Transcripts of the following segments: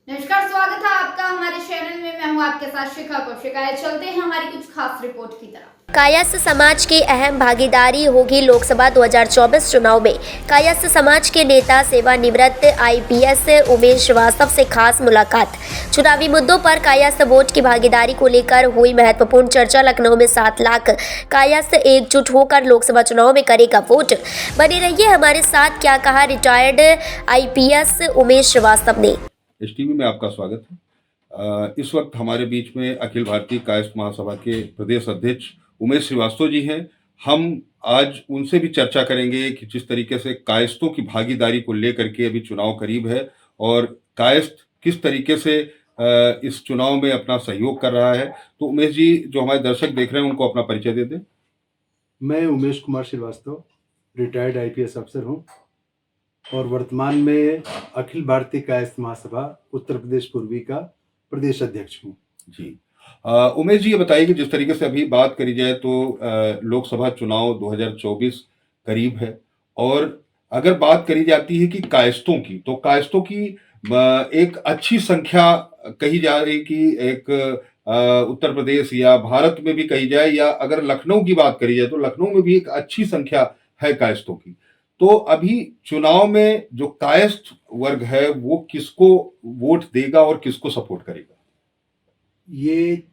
नमस्कार, स्वागत है आपका हमारे चैनल में। मैं हूं आपके साथ शिखा कौशिक। चलते हैं हमारी कुछ खास रिपोर्ट की तरफ। कायस्थ समाज की अहम भागीदारी होगी लोकसभा 2024 चुनाव में। कायस्थ समाज के नेता सेवानिवृत्त आईपीएस उमेश श्रीवास्तव से खास मुलाकात। चुनावी मुद्दों पर कायस्थ वोट की भागीदारी को लेकर हुई महत्वपूर्ण चर्चा। लखनऊ में 7 लाख कायस्थ एकजुट होकर लोकसभा चुनाव में करेगा वोट। बने रहिए हमारे साथ। क्या कहा रिटायर्ड आईपीएस उमेश श्रीवास्तव ने। एसटीवी में आपका स्वागत है। इस वक्त हमारे बीच में अखिल भारतीय कायस्थ महासभा के प्रदेश अध्यक्ष उमेश श्रीवास्तव जी हैं। हम आज उनसे भी चर्चा करेंगे कि जिस तरीके से कायस्थों की भागीदारी को लेकर के अभी चुनाव करीब है और कायस्थ किस तरीके से इस चुनाव में अपना सहयोग कर रहा है। तो उमेश जी, जो हमारे दर्शक देख रहे हैं उनको अपना परिचय दे दें। मैं उमेश कुमार श्रीवास्तव रिटायर्ड आईपीएस अफसर हूं और वर्तमान में अखिल भारतीय कायस्थ महासभा उत्तर प्रदेश पूर्वी का प्रदेश अध्यक्ष हूं। जी, उमेश जी, ये बताइए कि जिस तरीके से अभी बात करी जाए तो लोकसभा चुनाव 2024 करीब है और अगर बात करी जाती है कि कायस्थों की, तो कायस्थों की एक अच्छी संख्या कही जा रही कि एक उत्तर प्रदेश या भारत में भी कही जाए, या अगर लखनऊ की बात करी जाए तो लखनऊ में भी एक अच्छी संख्या है कायस्थों की। तो अभी चुनाव में जो कायस्थ वर्ग है वो किसको वोट देगा और किसको सपोर्ट करेगा? ये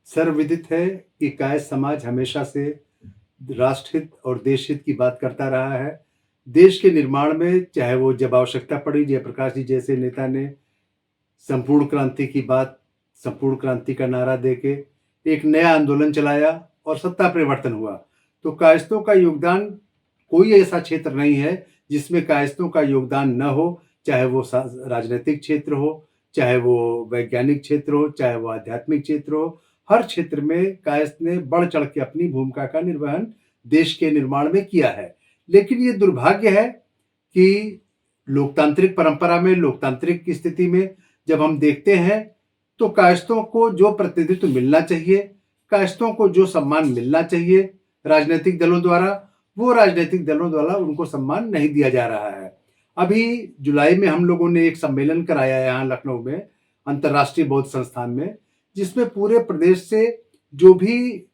सर्वविदित है कि कायस्थ समाज हमेशा से राष्ट्रहित और देशहित की बात करता रहा है। देश के निर्माण में चाहे वो जब आवश्यकता पड़ी, जयप्रकाश जी जैसे नेता ने संपूर्ण क्रांति की बात, संपूर्ण क्रांति का नारा देके एक नया आंदोलन चलाया और सत्ता परिवर्तन हुआ। तो कायस्थों का योगदान, कोई ऐसा क्षेत्र नहीं है जिसमें कायस्थों का योगदान न हो, चाहे वो राजनीतिक क्षेत्र हो, चाहे वो वैज्ञानिक क्षेत्र हो, चाहे वो आध्यात्मिक क्षेत्र हो। हर क्षेत्र में कायस्थ ने बढ़ चढ़ के अपनी भूमिका का निर्वहन देश के निर्माण में किया है। लेकिन ये दुर्भाग्य है कि लोकतांत्रिक परंपरा में, लोकतांत्रिक की स्थिति में जब हम देखते हैं तो कायस्थों को जो प्रतिनिधित्व मिलना चाहिए, कायस्थों को जो सम्मान मिलना चाहिए राजनीतिक दलों द्वारा, वो राजनीतिक दलों द्वारा उनको सम्मान नहीं दिया जा रहा है। अभी जुलाई में हम लोगों ने एक सम्मेलन कराया यहाँ लखनऊ में, अंतर्राष्ट्रीय बौद्ध संस्थान में, जिसमें पूरे प्रदेश से जो भी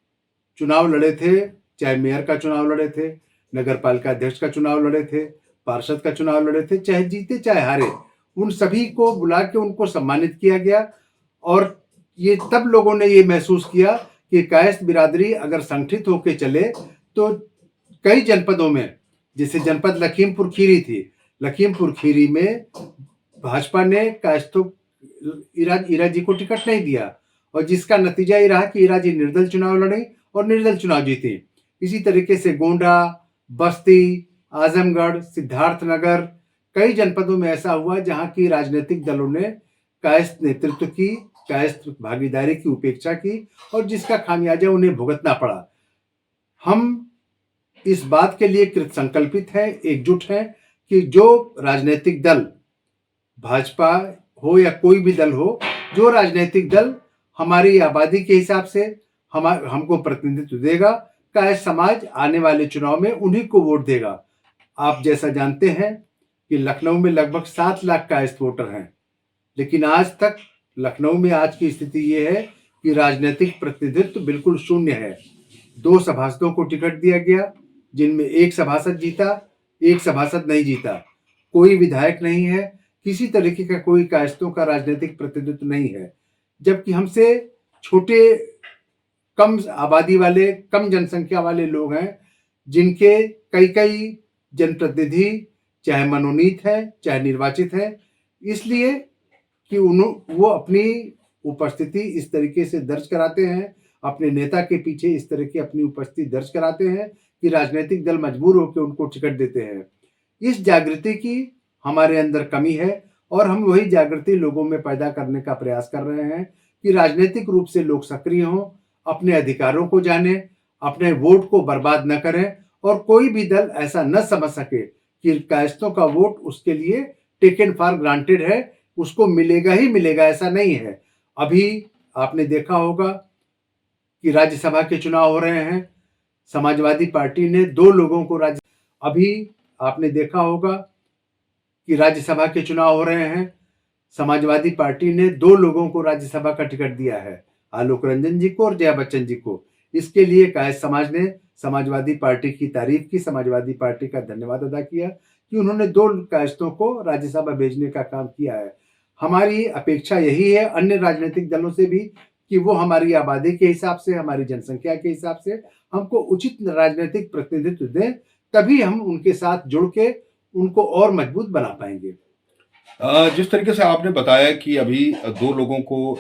चुनाव लड़े थे, चाहे मेयर का चुनाव लड़े थे, नगर पालिका अध्यक्ष का चुनाव लड़े थे, पार्षद का चुनाव लड़े थे, चाहे जीते चाहे हारे, उन सभी को बुला के उनको सम्मानित किया गया। और ये तब लोगों ने ये महसूस किया कि कायस्थ बिरादरी अगर संगठित होकर चले तो कई जनपदों में, जैसे जनपद लखीमपुर खीरी थी, लखीमपुर खीरी में भाजपा ने कायस्थों ईरा जी को टिकट नहीं दिया और जिसका नतीजा ये रहा कि ईरा जी निर्दल चुनाव लड़ी और निर्दल चुनाव जीती। इसी तरीके से गोंडा, बस्ती, आजमगढ़, सिद्धार्थनगर, कई जनपदों में ऐसा हुआ जहां की राजनीतिक दलों ने कायस्थ नेतृत्व की, कायस्थ भागीदारी की उपेक्षा की और जिसका खामियाजा उन्हें भुगतना पड़ा। हम इस बात के लिए कृत संकल्पित है, एकजुट है कि जो राजनीतिक दल, भाजपा हो या कोई भी दल हो, जो राजनीतिक दल हमारी आबादी के हिसाब से हमको प्रतिनिधित्व देगा, कायस्थ समाज आने वाले चुनाव में उन्हीं को वोट देगा। आप जैसा जानते हैं कि लखनऊ में लगभग 7 लाख कायस्थ वोटर हैं, लेकिन आज तक लखनऊ में आज की स्थिति ये है कि राजनीतिक प्रतिनिधित्व बिल्कुल शून्य है। 2 सभासदों को टिकट दिया गया, जिनमें एक सभासद जीता, एक सभासद नहीं जीता। कोई विधायक नहीं है, किसी तरीके का कोई कायस्थों का राजनीतिक प्रतिनिधित्व नहीं है। जबकि हमसे छोटे, कम आबादी वाले, कम जनसंख्या वाले लोग हैं, जिनके कई जनप्रतिनिधि चाहे मनोनीत है चाहे निर्वाचित है, इसलिए कि वो अपनी उपस्थिति इस तरीके से दर्ज कराते हैं, अपने नेता के पीछे इस तरह की अपनी उपस्थिति दर्ज कराते हैं कि राजनीतिक दल मजबूर होकर उनको टिकट देते हैं। इस जागृति की हमारे अंदर कमी है और हम वही जागृति लोगों में पैदा करने का प्रयास कर रहे हैं कि राजनीतिक रूप से लोग सक्रिय हों, अपने अधिकारों को जानें, अपने वोट को बर्बाद न करें और कोई भी दल ऐसा न समझ सके कि कायस्थों का वोट उसके लिए टेकन फॉर ग्रांटेड है, उसको मिलेगा ही मिलेगा, ऐसा नहीं है। अभी आपने देखा होगा कि राज्यसभा के चुनाव हो रहे हैं, समाजवादी पार्टी ने 2 लोगों को अभी आपने देखा होगा कि राज्यसभा के चुनाव हो रहे हैं, समाजवादी पार्टी ने 2 लोगों को राज्यसभा का टिकट दिया है, आलोक रंजन जी को और जया बच्चन जी को। इसके लिए कायस्थ समाज ने समाजवादी पार्टी की तारीफ की, समाजवादी पार्टी का धन्यवाद अदा किया कि उन्होंने 2 कायस्थों को राज्यसभा भेजने का काम किया है। हमारी अपेक्षा यही है अन्य राजनीतिक दलों से भी कि वो हमारी आबादी के हिसाब से, हमारी जनसंख्या के हिसाब से हमको उचित राजनीतिक प्रतिनिधित्व दें, तभी हम उनके साथ जुड़ के उनको और मजबूत बना पाएंगे। जिस तरीके से आपने बताया कि अभी 2 लोगों को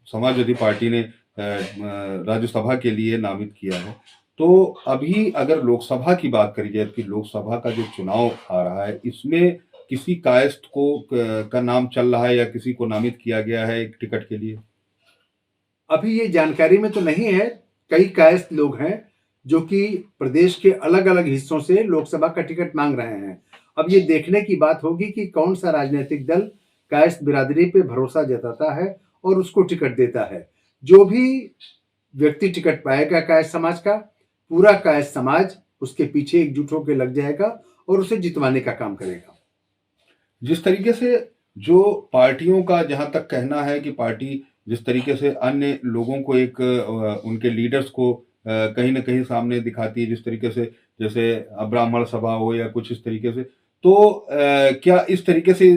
समाजवादी पार्टी ने राज्यसभा के लिए नामित किया है, तो अभी अगर लोकसभा की बात करी जाए कि लोकसभा का जो चुनाव आ रहा है, इसमें किसी कायस्थ का नाम चल रहा है या किसी को नामित किया गया है एक टिकट के लिए? अभी ये जानकारी में तो नहीं है। कई कायस्थ लोग हैं जो कि प्रदेश के अलग-अलग हिस्सों से लोकसभा का टिकट मांग रहे हैं। अब ये देखने की बात होगी कि कौन सा राजनीतिक दल कायस्थ बिरादरी पे भरोसा जताता है और उसको टिकट देता है। जो भी व्यक्ति टिकट पाएगा कायस्थ समाज का, पूरा कायस्थ समाज उसके पीछे एकजुट होकर लग जाएगा और उसे जितवाने का काम करेगा। जिस तरीके से जो पार्टियों का जहाँ तक कहना है कि पार्टी जिस तरीके से अन्य लोगों को एक उनके लीडर्स को कहीं न कहीं सामने दिखाती है, जिस तरीके से जैसे ब्राह्मण सभा हो या कुछ इस तरीके से, तो क्या इस तरीके से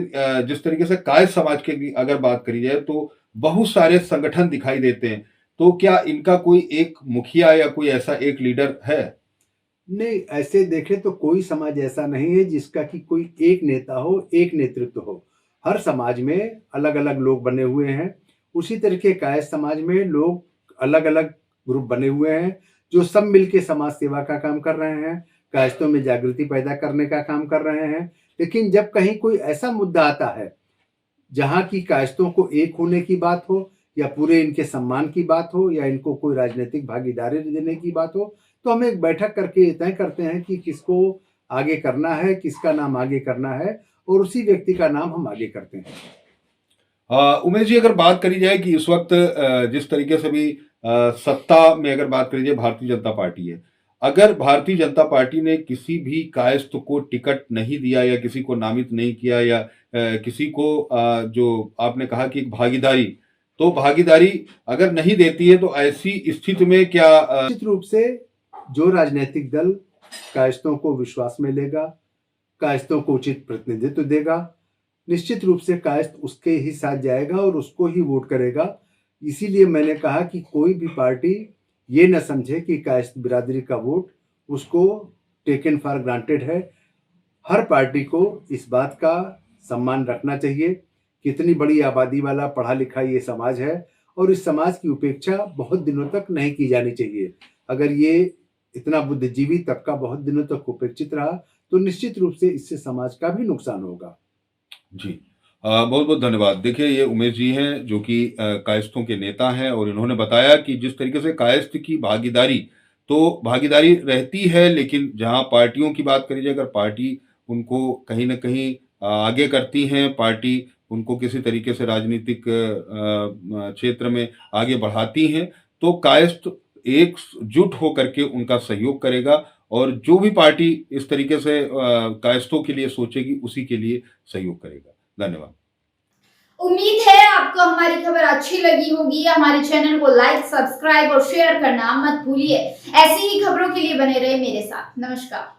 जिस तरीके से कायस्थ समाज की अगर बात करी जाए तो बहुत सारे संगठन दिखाई देते हैं, तो क्या इनका कोई एक मुखिया या कोई ऐसा एक लीडर है? नहीं, ऐसे देखें तो कोई समाज ऐसा नहीं है जिसका कि कोई एक नेता हो, एक नेतृत्व हो। हर समाज में अलग-अलग लोग बने हुए हैं। उसी तरीके कायस्थ समाज में लोग अलग-अलग ग्रुप बने हुए हैं जो सब मिलके समाज सेवा का काम कर रहे हैं, कायस्थों में जागृति पैदा करने का काम कर रहे हैं। लेकिन जब कहीं कोई ऐसा मुद्दा आता है जहाँ की कायस्थों को एक होने की बात हो या पूरे इनके सम्मान की बात हो या इनको कोई राजनीतिक भागीदारी देने की बात हो, तो हम एक बैठक करके तय करते हैं कि किसको आगे करना है, किसका नाम आगे करना है और उसी व्यक्ति का नाम हम आगे करते हैं। उमेश जी, अगर बात करी जाए कि इस वक्त जिस तरीके से भी सत्ता में अगर बात करी जाए भारतीय जनता पार्टी है, अगर भारतीय जनता पार्टी ने किसी भी कायस्थ को टिकट नहीं दिया या किसी को नामित नहीं किया या किसी को जो आपने कहा कि भागीदारी, तो भागीदारी अगर नहीं देती है तो ऐसी स्थिति में क्या निश्चित रूप से जो राजनीतिक दल कायस्थों को विश्वास में लेगा, कायस्थों को उचित प्रतिनिधित्व देगा, निश्चित रूप से कायस्थ उसके ही साथ जाएगा और उसको ही वोट करेगा। इसीलिए मैंने कहा कि कोई भी पार्टी ये न समझे कि कायस्थ बिरादरी का वोट उसको टेकन फॉर ग्रांटेड है। हर पार्टी को इस बात का सम्मान रखना चाहिए। कितनी बड़ी आबादी वाला पढ़ा लिखा ये समाज है और इस समाज की उपेक्षा बहुत दिनों तक नहीं की जानी चाहिए। अगर ये इतना बुद्धिजीवी तबका बहुत दिनों तक उपेक्षित रहा तो निश्चित रूप से इससे समाज का भी नुकसान होगा। जी, बहुत बहुत धन्यवाद। देखिए, ये उमेश जी हैं जो कि कायस्थों के नेता हैं और इन्होंने बताया कि जिस तरीके से कायस्थ की भागीदारी, तो भागीदारी रहती है, लेकिन जहां पार्टियों की बात करी जाए, अगर पार्टी उनको कहीं न कहीं आगे करती हैं, पार्टी उनको किसी तरीके से राजनीतिक क्षेत्र में आगे बढ़ाती हैं, तो कायस्थ एकजुट होकर के उनका सहयोग करेगा और जो भी पार्टी इस तरीके से कायस्थों के लिए सोचेगी उसी के लिए सहयोग करेगा। धन्यवाद। उम्मीद है आपको हमारी खबर अच्छी लगी होगी। हमारे चैनल को लाइक, सब्सक्राइब और शेयर करना मत भूलिए। ऐसी ही खबरों के लिए बने रहे मेरे साथ। नमस्कार।